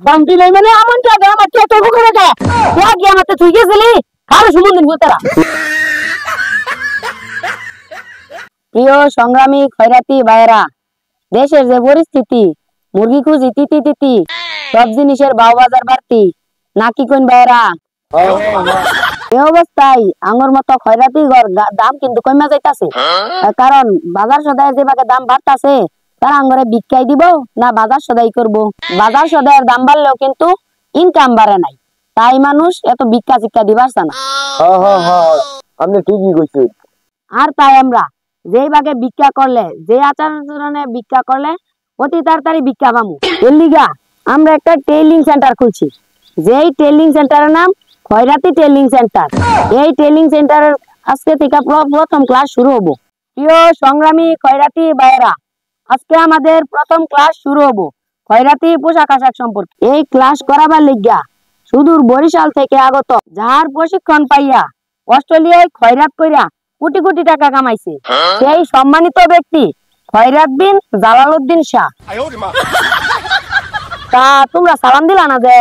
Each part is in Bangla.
বান্তি নাই মানে আমন টাকা আমার কে তোর করে কে তুই কি আমাতে তুই গেছিলি কারো সম্বন্ধে বলতারা। প্রিয় সংগ্রামী খয়রাতি ভাইরা, দেশের যে পরিস্থিতি, মুরগি খুঁজি তিতি তিতি, সব জিনিসের ভাও বাজার বাড়তি, নাকি কোন ভাইরা এই অবস্থায় আঙ্গুর মতো খয়রাতি ঘর দাম কিন্তু কমে যাইতাছে। কারণ বাজার সদায় যে ভাগে দাম বাড়তাছে, তারা আঙ্গুরে বিক্কাই দিব না বাজার সদাই করব। বাজার সদায়ের দাম বাড়লেও কিন্তু ইনকাম বাড়ে নাই, তাই মানুষ এত ভিক্ষা চিক্ষা দিবারছে না। আপনি ঠিকই কইছেন। আর তাই আমরা যেই ভাগে ভিক্ষা করলে, যে আচার আচরণে ভিক্ষা করলে অতি তাড়াতাড়ি ভিক্ষা পামু, এর লিগা আমরা একটা ট্রেনিং সেন্টার খুলছি। যেই ট্রেনিং সেন্টারের নাম খয়রাতি ট্রেনিং সেন্টার। এই ট্রেনিং সেন্টারের আজকে থেকে প্রথম ক্লাস শুরু হবো। প্রিয় সংগ্রামী খয়রাতি ভাইরা, আজকে আমাদের প্রথম ক্লাস শুরু হবো খয়রাতি পোশাক আশাক সম্পর্কে। এই ক্লাস করাবার লিগা সুদূর বরিশাল থেকে আগত, যার প্রশিক্ষণ পাইয়া অস্ট্রেলিয়ায় খয়রাত কইরা কোটি কোটি টাকা কামাইছে, সেই সম্মানিত ব্যক্তি খয়রাত বিন জালালউদ্দিন শাহ। তা তোমরা সালাম দিলা না যে?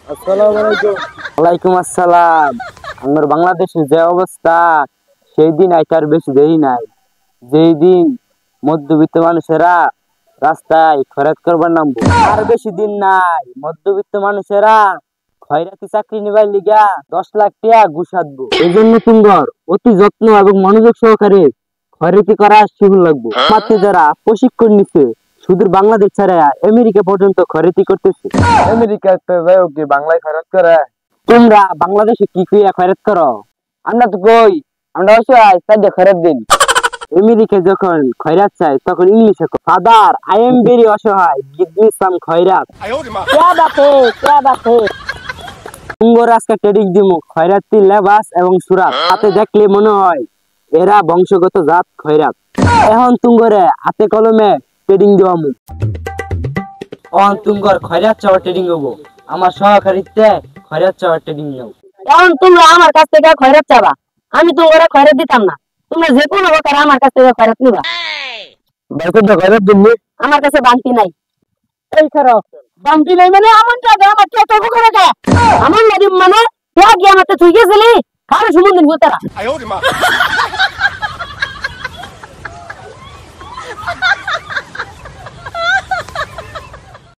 আসসালামু আলাইকুম। ওয়ালাইকুম আসসালাম। আমার বাংলাদেশের যে অবস্থা, সেই দিন আইতার বেশি দেরি নাই। যেই দিন মধ্যবিত্ত মানুষেরা রাস্তায় খয়রাত করবার নামবো, আর বেশি দিন নাই মধ্যবিত্ত মানুষেরা খয়রাতি চাকরি নিবার লিগা 10 লাখ টাকা ঘুষ আনবো। এই জন্য তোমার অতি যত্ন এবং মনোযোগ সহকারে খয়রাতি করা শিখুন লাগবো। মাত্র যারা প্রশিক্ষণ নিচ্ছে সুদূর বাংলাদেশ ছাড়া আমেরিকা পর্যন্ত খয়রাতি করতেছে। আমেরিকাতে যাও কি বাংলায় খয়রাত করে? তোমরা বাংলাদেশে কি কইরা খয়রাত করো? আমরা তো কই আমরা অসহায় তাই খয়রাত দিন। আমেরিকা যখন খয়রাত চাই তখন ইংলিশে কয়, ফাদার আই এম ভেরি অসহায়, গিভ মি সাম খয়রাত। क्या बात है, क्या बात है। তুঙ্গর আজকে ট্রেডিং দিমু খয়রাতি লেবাস এবং সুরাত, হাতে দেখলে মনে হয় এরা বংশগত জাত খয়রাত। এখন তুঙ্গরে হাতে কলমে ট্রেডিং দিবামু। এখন তুঙ্গর খয়রাত চাওয়া ট্রেডিং হবো, আমার সহকারীতে খয়রাত চাওয়া ট্রেডিং নাও। এখন তোমরা আমার কাছ থেকে খয়রাত চাবা, আমি তোমরা খয়রাত দিতাম না। তোমরা যে কোনো প্রকার আমার কাছ থেকে খয়রাত নিবা। বাইকটা খয়রাত দিমু, আমার কাছে বান্তি নাই। এই খারাপ বান্তি নাই মানে আমন টাকা আমার কে তোর করে কে আমার নাদি মানে তুই কি আমাতে তুই গেছিলি কারো সম্বন্ধে বলতারা।